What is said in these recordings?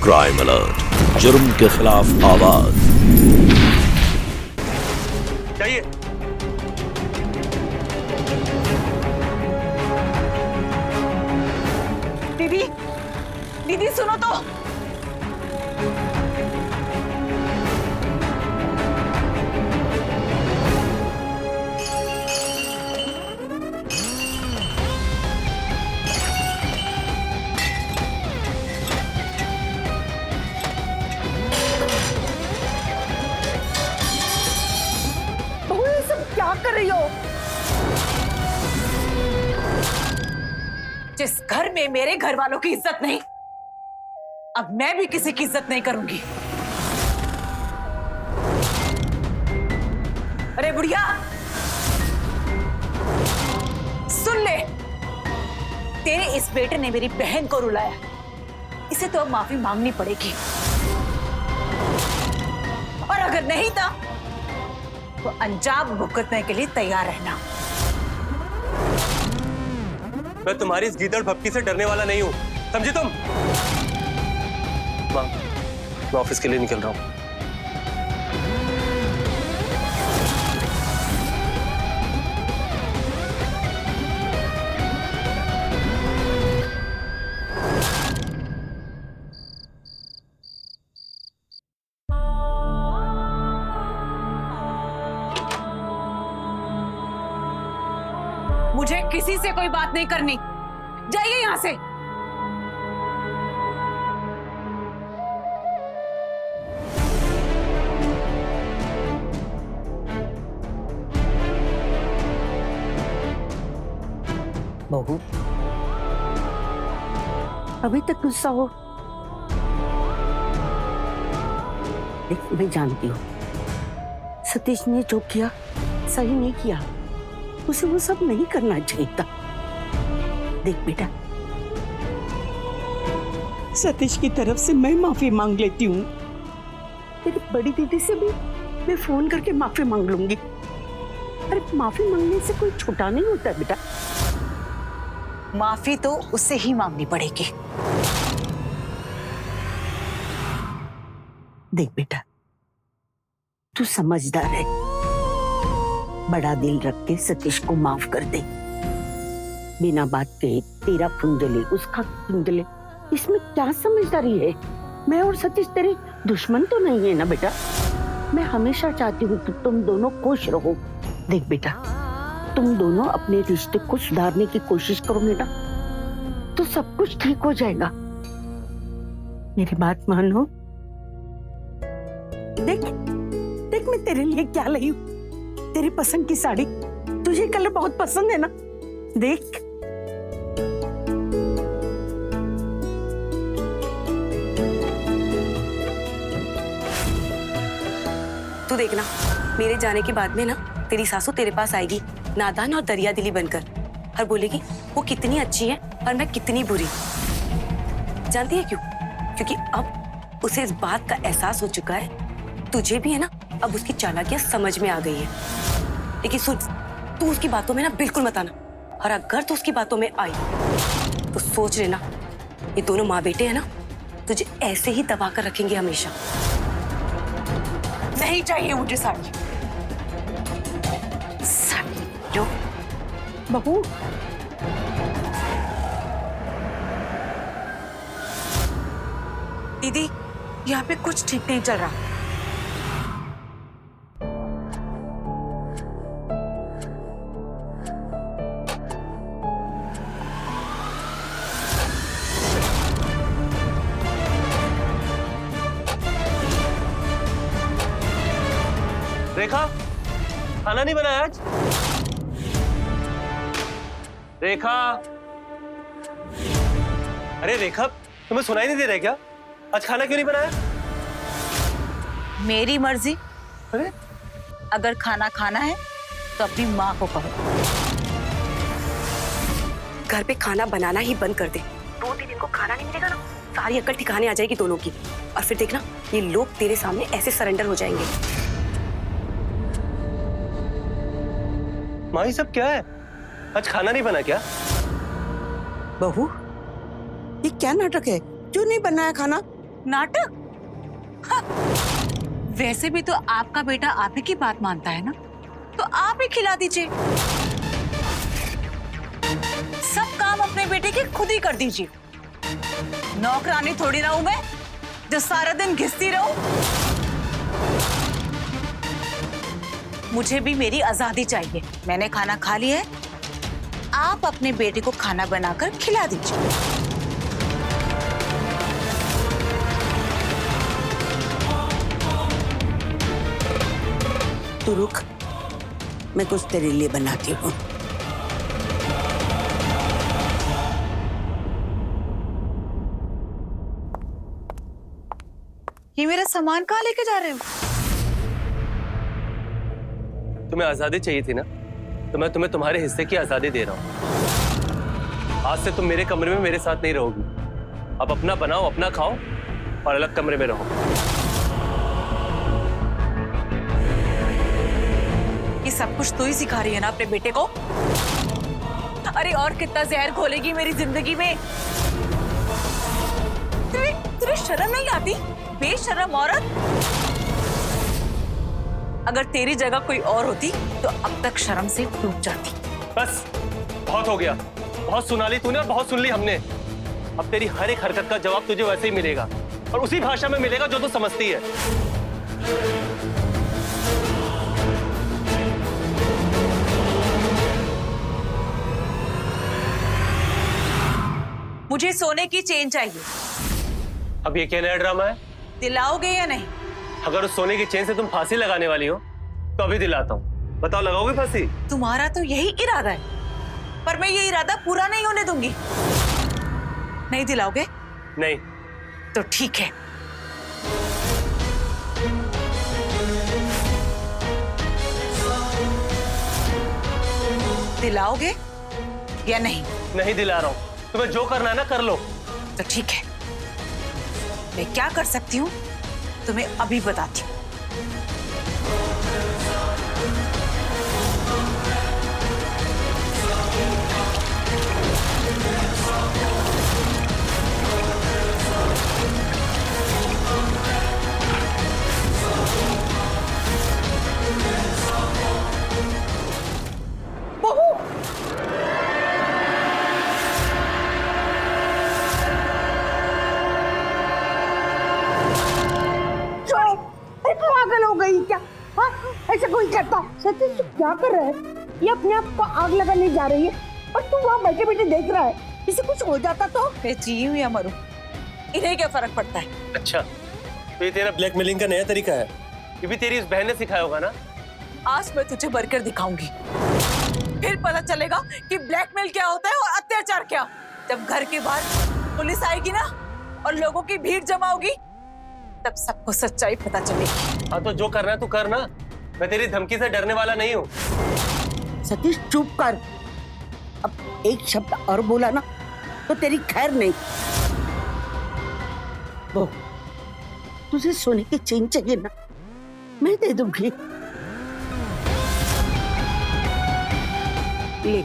Crime alert, जुर्म के खिलाफ आवाज। चाहिए दीदी, दीदी सुनो तो। बहू, ये सब क्या कर रही हो? जिस घर में मेरे घर वालों की इज्जत नहीं, अब मैं भी किसी की इज्जत नहीं करूंगी। अरे बुढ़िया, सुन ले, तेरे इस बेटे ने मेरी बहन को रुलाया, इसे तो अब माफी मांगनी पड़ेगी। और अगर नहीं था तो अंजाम भुगतने के लिए तैयार रहना। मैं तुम्हारी इस गीदड़ भपकी से डरने वाला नहीं हूं, समझी तुम? मां, मैं ऑफिस के लिए निकल रहा हूं। मुझे किसी से कोई बात नहीं करनी, जाइए यहां से। बहू, अभी तक गुस्सा हो? देख, मैं जानती हूँ सतीश ने जो किया सही नहीं किया, उसे वो सब नहीं करना चाहिए था। देख बेटा, सतीश की तरफ से मैं माफी मांग लेती हूँ, तेरी बड़ी दीदी से भी मैं फोन करके माफी मांग लूंगी। अरे माफी मांगने से कोई छूटा नहीं होता बेटा। माफी तो उससे ही मांगनी पड़ेगी। देख बेटा, तू समझदार है, बड़ा दिल रख के सतीश को माफ कर दे। बिना बात के तेरा खून जले, उसका खून जले, इसमें क्या समझदारी है? मैं और सतीश तेरे दुश्मन तो नहीं है ना बेटा। मैं हमेशा चाहती हूँ कि तुम दोनों खुश रहो। देख बेटा, तुम दोनों अपने रिश्ते को सुधारने की कोशिश करोगे ना तो सब कुछ ठीक हो जाएगा। मेरी बात मानो। देख देख, मैं तेरे लिए क्या लाई हूँ, तेरी पसंद की साड़ी। तुझे कलर बहुत पसंद है ना? देख, तू देखना, मेरे जाने के बाद में ना तेरी सासू तेरे पास आएगी नादान और दरिया दिली बनकर, और बोलेगी वो कितनी अच्छी है और मैं कितनी बुरी। जानती है क्यों? क्योंकि अब उसे इस बात का एहसास हो चुका है, तुझे भी है ना, अब उसकी चालाकियां समझ में आ गई है। लेकिन सुन, तू उसकी बातों में ना बिल्कुल मत आना, और अगर तू उसकी बातों में आई तो सोच लेना, ये दोनों माँ बेटे है ना, तुझे ऐसे ही दबा कर रखेंगे हमेशा। नहीं चाहिए मुझे साड़ी। साड़ी जो बहू, दीदी, यहाँ पे कुछ ठीक नहीं चल रहा। रेखा, खाना नहीं बनाया आज? रेखा, अरे रेखा, तुम्हें सुनाई नहीं दे रहा है क्या? आज खाना क्यों नहीं बनाया? मेरी मर्जी। अरे अगर खाना खाना है तो अपनी माँ को कहो। घर पे खाना बनाना ही बंद कर दे। 2-3 दिन को खाना नहीं मिलेगा ना, सारी अकल ठिकाने आ जाएगी दोनों की, और फिर देखना ये लोग तेरे सामने ऐसे सरेंडर हो जाएंगे। माँ, ये सब क्या है? आज खाना नहीं बना क्या? बहू, ये क्या नाटक है? क्यों नहीं बनाया खाना? नाटक? हाँ। वैसे भी तो आपका बेटा आप ही की बात मानता है ना, तो आप ही खिला दीजिए। सब काम अपने बेटे के खुद ही कर दीजिए। नौकरानी थोड़ी ना हूं मैं जो सारा दिन घिसती रहूं। मुझे भी मेरी आजादी चाहिए। मैंने खाना खा लिया है, आप अपने बेटे को खाना बनाकर खिला दीजिए। तू रुक, मैं कुछ तेरे लिए बनाती हूँ। ये मेरा सामान कहाँ लेके जा रहे हो? तुम्हें आजादी चाहिए थी ना, तो मैं तुम्हें तुम्हारे हिस्से की आजादी दे रहा हूँ। आज से तुम मेरे कमरे में मेरे साथ नहीं रहोगी। अब अपना बनाओ, अपना खाओ और अलग कमरे में रहो। ये सब कुछ तू ही सिखा रही है ना अपने बेटे को? अरे और कितना जहर घोलेगी मेरी जिंदगी में? तुझे शर्म नहीं आती? बेशर्म औरत। अगर तेरी जगह कोई और होती तो अब तक शर्म से डूब जाती। बस बहुत हो गया, बहुत सुना ली तूने और बहुत सुन ली हमने। अब तेरी हर एक हरकत का जवाब तुझे वैसे ही मिलेगा और उसी भाषा में मिलेगा जो तू समझती है। मुझे सोने की चेन चाहिए। अब ये क्या नया ड्रामा है? दिलाओगे या नहीं? अगर उस सोने की चेन से तुम फांसी लगाने वाली हो तो अभी दिलाता हूँ। बताओ, लगाओगे फांसी? तुम्हारा तो यही इरादा है, पर मैं ये इरादा पूरा नहीं होने दूंगी। नहीं दिलाओगे? नहीं। तो ठीक है। दिलाओगे या नहीं? नहीं दिला रहा हूँ। तुम्हें जो करना है ना कर लो। तो ठीक है, मैं क्या कर सकती हूँ तुम्हें अभी बताती हूँ। पागल हो गई क्या? हाँ, ऐसा कोई करता? सतीश तू क्या कर रहा है? ये अपने आप को आग लगाने जा रही है और तू वहाँ बैठे बैठे देख रहा है। इसे कुछ हो जाता तो? मैं जीऊं या मरूं, इन्हें क्या फर्क पड़ता है? अच्छा, तो ये तेरा ब्लैकमेलिंग का नया तरीका है? ये भी तेरी इस बहन ने सिखाया होगा ना? आज मैं तुझे भरकर दिखाऊंगी, फिर पता चलेगा कि ब्लैकमेल क्या होता है और अत्याचार क्या। जब घर के बाहर पुलिस आएगी ना और लोगों की भीड़ जमा होगी, तब सबको सच्चाई पता चलेगी। हाँ तो जो करना है तू करना। मैं तेरी धमकी से डरने वाला नहीं हूँ। सतीश चुप कर। अब एक शब्द और बोला ना तो तेरी खैर नहीं। वो तुझे सोने की चेन चाहिए ना, मैं दे दूंगी। ले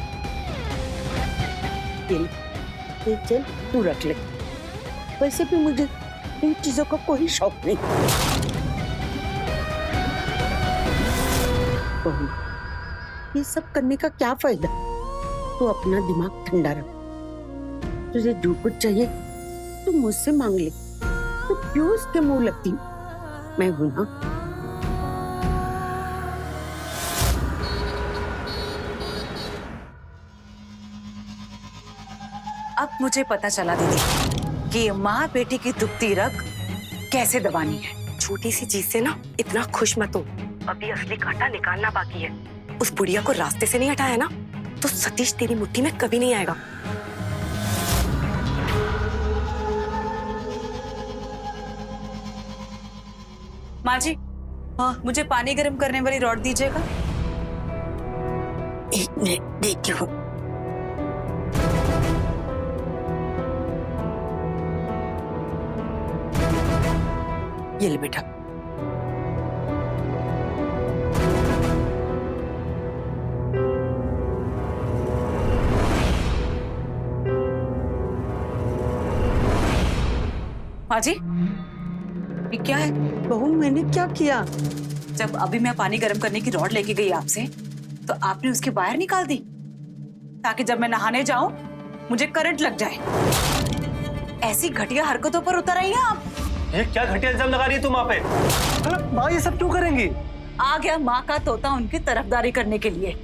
ये चेन तू रख ले। वैसे भी मुझे इन चीजों का कोई शौक नहीं। ये सब करने का क्या फायदा? तू अपना दिमाग ठंडा रख। तुझे जो कुछ चाहिए तू मुझसे मांग ले। तो क्यों उसके मुंह लगती? मैं हूं ना। अब मुझे पता चला दीदी कि माँ बेटी की दुखती रग कैसे दबानी है। छोटी सी चीज से ना इतना खुश मत हो। अभी असली कांटा निकालना बाकी है। उस बुढ़िया को रास्ते से नहीं हटाया ना तो सतीश तेरी मुट्ठी में कभी नहीं आएगा। माँ जी, हाँ मुझे पानी गर्म करने वाली रॉड दीजिएगा। एक मिनट देती हूँ। ये ले बेटा। माँ जी, ये क्या है? बहू मैंने क्या किया? जब अभी मैं पानी गर्म करने की रॉड लेके गई आपसे, तो आपने उसके वायर निकाल दी ताकि जब मैं नहाने जाऊं मुझे करंट लग जाए। ऐसी घटिया हरकतों पर उतर आई हैं आप। ये क्या घटिया इल्जाम लगा रही है तुम माँ पे? माँ ये सब क्यों करेंगी? आ गया माँ का तोता उनकी तरफदारी करने के लिए।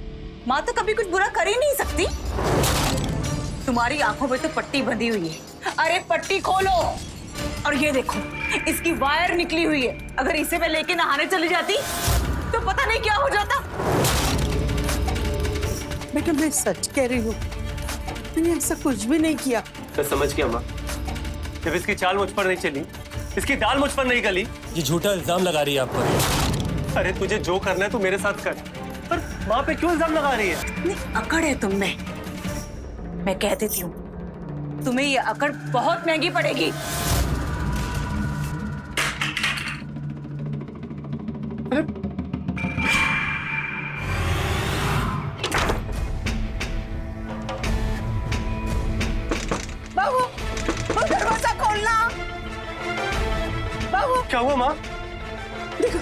माँ तो कभी कुछ बुरा कर ही नहीं सकती। तुम्हारी आंखों में तो पट्टी बंधी हुई है। अरे पट्टी खोलो। और ये देखो, इसकी वायर निकली हुई है। अगर इसे मैं लेके नहाने चली जाती तो पता नहीं क्या हो जाता। बेटा मैं सच कह रही हूँ, मैंने ऐसा कुछ भी नहीं किया। मैं समझ गया माँ। जब इसकी चाल मुझ पर नहीं चली, इसकी दाल मुझ पर नहीं गली, ये झूठा इल्जाम लगा रही है आप पर। अरे तुझे जो करना है तू मेरे साथ कर, पर माँ पे क्यों इल्जाम लगा रही है? इतनी अकड़ है तुम में। मैं कह देती हूँ, तुम्हें ये अकड़ बहुत महंगी पड़ेगी। बाबू, वो दरवाजा खोलना। बाबू क्या हुआ माँ? देखो,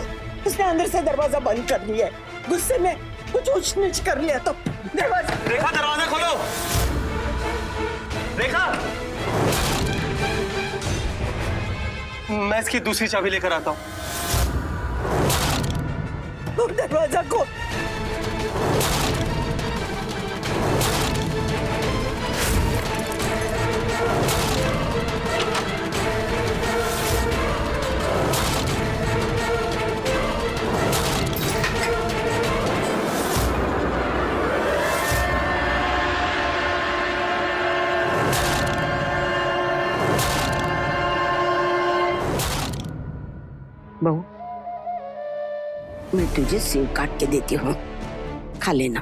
उसने अंदर से दरवाजा बंद कर लिया है। गुस्से में कुछ ऊंच नीच कर लिया तो दरवाजा। रेखा दरवाजा खोलो। रेखा, मैं इसकी दूसरी चाबी लेकर आता हूँ। वो दरवाजा खोल। बहू, मैं तुझे सेव काट के देती हूँ, खा लेना।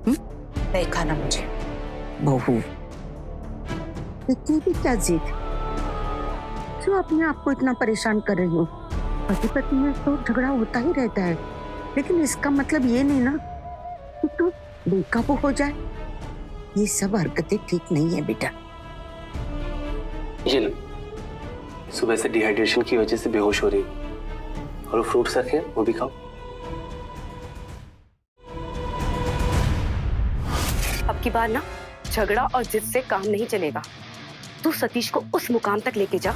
नहीं खाना मुझे। बहू, इतनी भी क्या जिद? क्यों अपने आप को इतना परेशान कर रही हो? पति पत्नी में तो झगड़ा होता ही रहता है, लेकिन इसका मतलब ये नहीं ना कि तू बेकाबू हो जाए। ये सब हरकतें ठीक नहीं है बेटा। ये लो, सुबह से डिहाइड्रेशन की वजह से बेहोश हो रही है। और वो फ्रूट्स रखे हैं, वो भी खाओ। अब की बार ना झगड़ा और जिद से काम नहीं चलेगा। तू सतीश को उस मुकाम तक लेके जा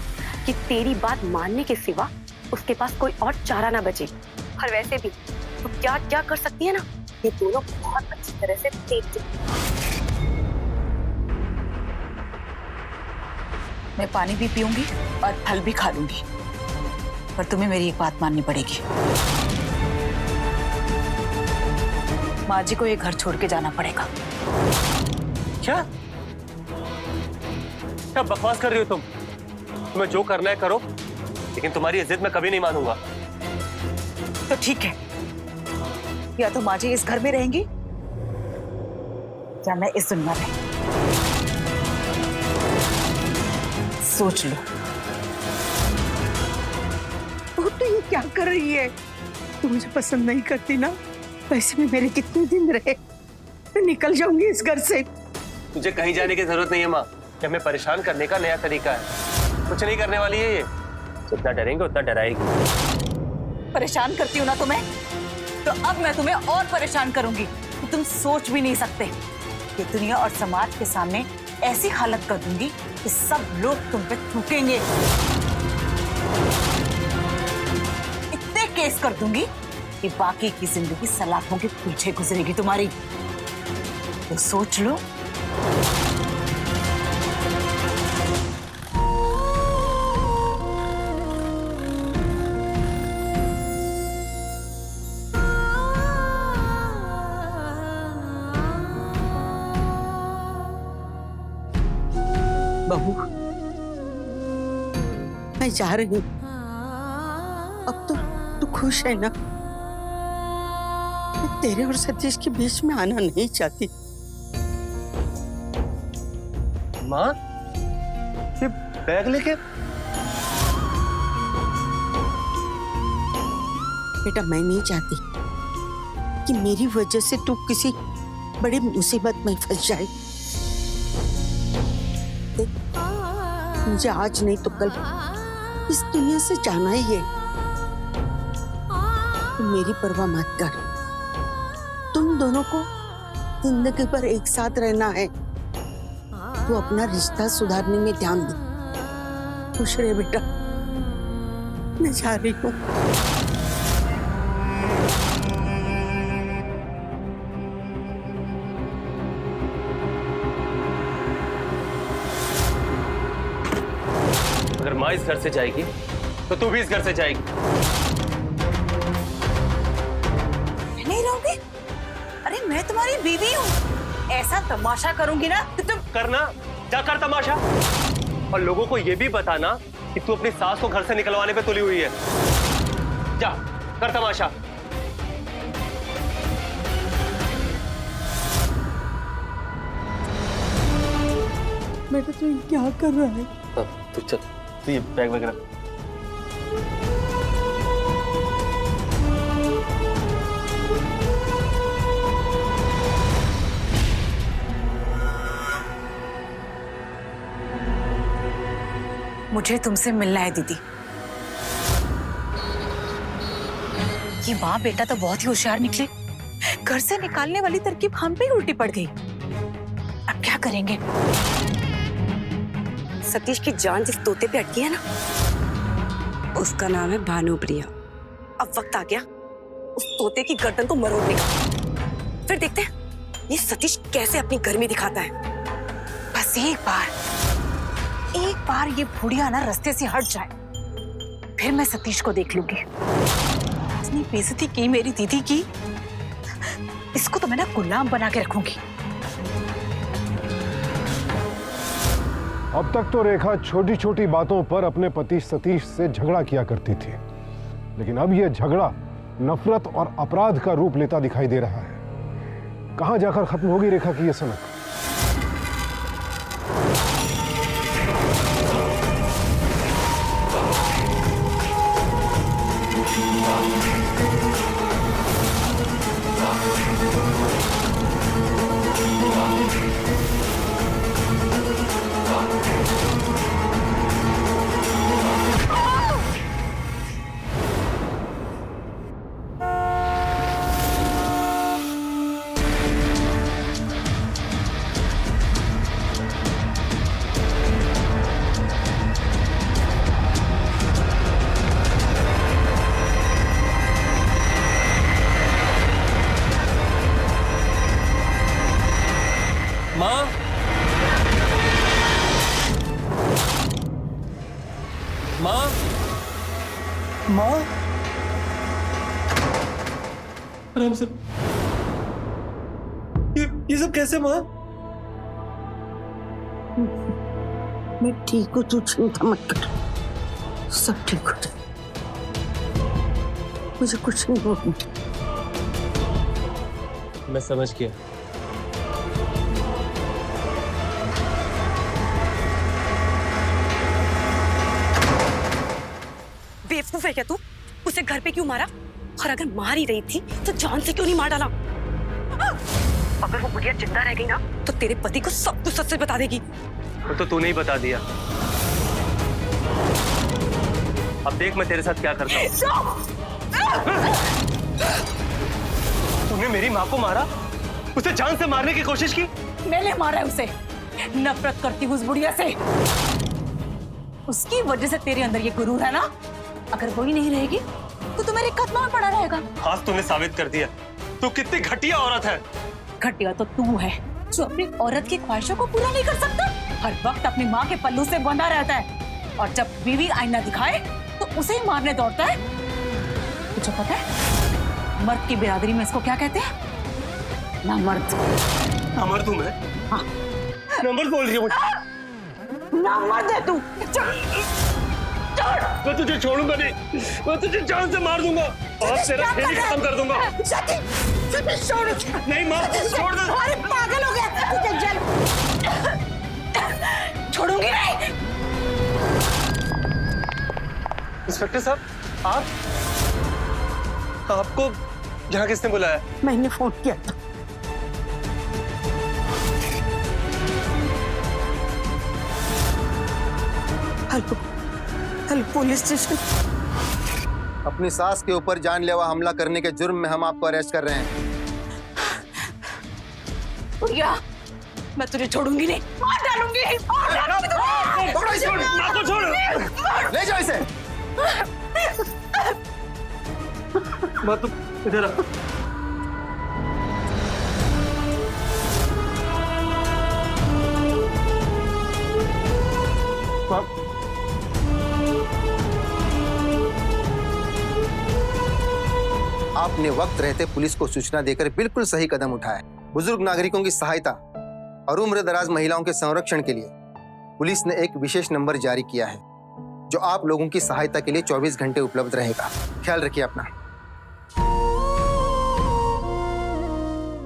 कि तेरी बात मानने के सिवा उसके पास कोई और चारा ना बचे। और वैसे भी तू क्या क्या कर सकती है ना, ये दोनों बहुत अच्छी तरह से देख चुकी। मैं पानी भी पीऊंगी और फल भी खा लूंगी, पर तुम्हें मेरी एक बात माननी पड़ेगी। माँ जी को ये घर छोड़ के जाना पड़ेगा। क्या क्या बकवास कर रही हो तुम? तुम्हें जो करना है करो, लेकिन तुम्हारी इज्जत मैं कभी नहीं मानूंगा। तो ठीक है, या तो माँ जी इस घर में रहेंगी या मैं इस दुनिया में। सोच लो। वो तो ये क्या कर रही है? तू मुझे पसंद नहीं करती ना, वैसे भी मेरे कितने दिन रहे, मैं निकल जाऊंगी इस घर से। तुझे कहीं जाने की जरूरत नहीं है माँ। ये हमें परेशान करने का नया तरीका है। कुछ नहीं करने वाली है ये। जितना डरेंगे उतना डराएगी। परेशान करती हूँ ना तुम्हें, तो अब मैं तुम्हें और परेशान करूंगी कि तुम सोच भी नहीं सकते। ये दुनिया और समाज के सामने ऐसी हालत कर दूंगी कि सब लोग तुम पे थूकेंगे। इतने केस कर दूंगी कि बाकी की जिंदगी सलाखों के पीछे गुजरेगी तुम्हारी। तो सोच लो। बहू, मैं जा रही हूँ। अब तो तू खुश है ना? मैं तेरे और सतीश के बीच में आना नहीं चाहती। माँ, ये बैग लेके? बेटा मैं नहीं चाहती कि मेरी वजह से तू किसी बड़ी मुसीबत में फंस जाए। देख, मुझे आज नहीं तो कल इस दुनिया से जाना ही है। तुम मेरी परवाह मत कर। तुम दोनों को जिंदगी भर एक साथ रहना है। तू अपना रिश्ता सुधारने में ध्यान दे। खुश रहे बेटा। मैं जा रही हूँ। अगर माँ इस घर से जाएगी तो तू भी इस घर से जाएगी। नहीं रहोगे? अरे मैं तुम्हारी बीवी हूँ। ऐसा तमाशा करूंगी ना कि तुम करना, जा कर तमाशा। और लोगों को ये भी बताना कि तू अपनी सास को घर से निकलवाने पे तुली हुई है। जा कर तमाशा। बेटा तू ये क्या कर रहा है? तू चल, तू ये बैग वगैरह। मुझे तुमसे मिलना है दीदी। ये माँ बेटा तो बहुत ही होशियार निकले। घर से निकालने वाली तरकीब हम पे ही उल्टी पड़ गई। अब क्या करेंगे? सतीश की जान जिस तोते पे अटकी है ना, उसका नाम है भानुप्रिया। अब वक्त आ गया उस तोते की गर्दन को मरोड़ने का। फिर देखते हैं ये सतीश कैसे अपनी गर्मी दिखाता है। बस एक बार ये बुढ़िया ना रास्ते से हट जाए, फिर मैं सतीश को देख लूंगी। इतनी बेइज्जती की मेरी दीदी की, इसको तो मैं ना गुलाम बना के रखूंगी। अब तक तो रेखा छोटी छोटी बातों पर अपने पति सतीश से झगड़ा किया करती थी, लेकिन अब यह झगड़ा नफरत और अपराध का रूप लेता दिखाई दे रहा है। कहां जाकर खत्म होगी रेखा की यह सनक? माँ, माँ, माँ, आराम से। ये सब कैसे माँ? मैं ठीक हूँ, तू चिंता मत कर। सब ठीक हो जाए। मुझे कुछ नहीं होगा। मैं समझ गया। बेवकूफ है क्या तू? उसे घर पे क्यों मारा? और अगर मार ही रही थी तो जान से क्यों नहीं मार डाला? अगर वो बुढ़िया जिंदा रह गई ना तो तेरे पति को सब कुछ सच सच बता देगी। तो तूने ही बता दिया। अब देख मैं तेरे साथ क्या करता हूँ। तूने मेरी माँ को मारा, उसे जान से मारने की कोशिश की। मैंने मारा है उसे। नफरत करती हूँ उस बुढ़िया से। उसकी वजह से तेरे अंदर ये गुरूर है ना। अगर वही नहीं रहेगी तो तू मेरे कदमों में पड़ा रहेगा। आज तूने साबित कर दिया तू कितनी घटिया औरत है। घटिया तो तू है जो अपनी औरत की ख्वाहिशों को पूरा नहीं कर सकता। हर वक्त अपनी माँ के पल्लू से बंधा रहता है और जब बीवी आईना दिखाए तो उसे ही मारने दौड़ता है। तुझे पता है मर्द की बिरादरी में इसको क्या कहते हैं? ना मर्द। ना मर्द हूं मैं? हाँ। नंबर बोल रही है मुझे। ना मर्द है तू। मैं तुझे छोड़ूंगा नहीं, मैं तुझे जान से मार दूंगा और तेरा खेल ही खत्म कर दूंगा। नहीं माँ, छोड़ दे। अरे पागल हो गया। छोड़ूंगी नहीं। इंस्पेक्टर साहब, आपको यहाँ किसने बुलाया? मैंने फोन किया था। हेलो कल पुलिस स्टेशन। अपनी सास के ऊपर जानलेवा हमला करने के जुर्म में हम आपको अरेस्ट कर रहे हैं। भैया मैं तुझे छोड़ूंगी नहीं, मार डालूंगी, ले जाओ इसे। माँ तुम इधर आ। आपने वक्त रहते पुलिस को सूचना देकर बिल्कुल सही कदम उठाया। बुजुर्ग नागरिकों की सहायता और उम्र दराज महिलाओं के संरक्षण के लिए पुलिस ने एक विशेष नंबर जारी किया है जो आप लोगों की सहायता के लिए 24 घंटे उपलब्ध रहेगा। ख्याल रखिए अपना।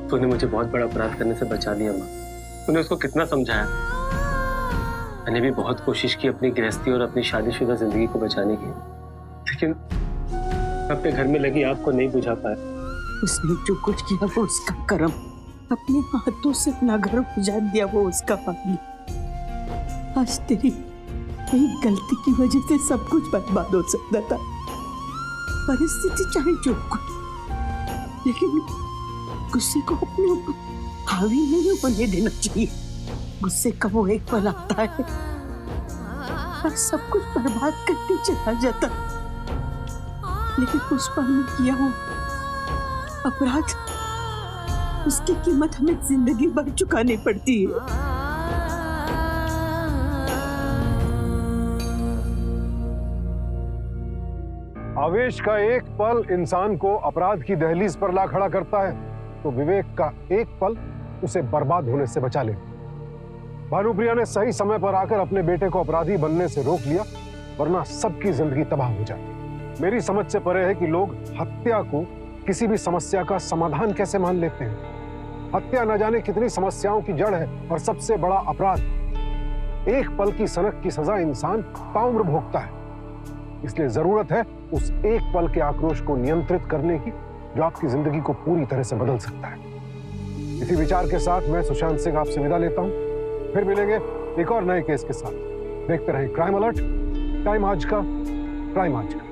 तूने मुझे बहुत बड़ा अपराध करने से बचा लिया माँ। तूने उसको कितना समझाया। मैंने भी बहुत कोशिश की अपनी गृहस्थी और अपनी शादीशुदा जिंदगी को बचाने की, लेकिन अपने घर में लगी आग को नहीं बुझा पाया। उसने जो कुछ किया वो उसका कर्म, अपने हाथों से अपना घर बुझा दिया वो उसका पानी। आज तेरी एक गलती की वजह से सब कुछ बर्बाद हो सकता था। परिस्थिति चाहे जो कुछ, लेकिन गुस्से को अपने ऊपर हावी नहीं होने देना चाहिए। गुस्से का वो एक पल आता है और सब कुछ बर्बाद करके चला जाता, लेकिन उस पल में किया हो अपराध, उसकी कीमत हमें जिंदगी भर चुकानी पड़ती है। आवेश का एक पल इंसान को अपराध की दहलीज पर ला खड़ा करता है, तो विवेक का एक पल उसे बर्बाद होने से बचा ले। भानुप्रिया ने सही समय पर आकर अपने बेटे को अपराधी बनने से रोक लिया, वरना सबकी जिंदगी तबाह हो जाती। मेरी समझ से परे है कि लोग हत्या को किसी भी समस्या का समाधान कैसे मान लेते हैं। हत्या न जाने कितनी समस्याओं की जड़ है, और सबसे बड़ा अपराध एक पल की सनक की सजा इंसान ताउम्र भोगता है। इसलिए जरूरत है उस एक पल के आक्रोश को नियंत्रित करने की, जो आपकी जिंदगी को पूरी तरह से बदल सकता है। इसी विचार के साथ मैं सुशांत सिंह आपसे विदा लेता हूं। फिर मिलेंगे एक और नए केस के साथ। देखते रहें क्राइम अलर्ट, टाइम आज का, क्राइम आज का।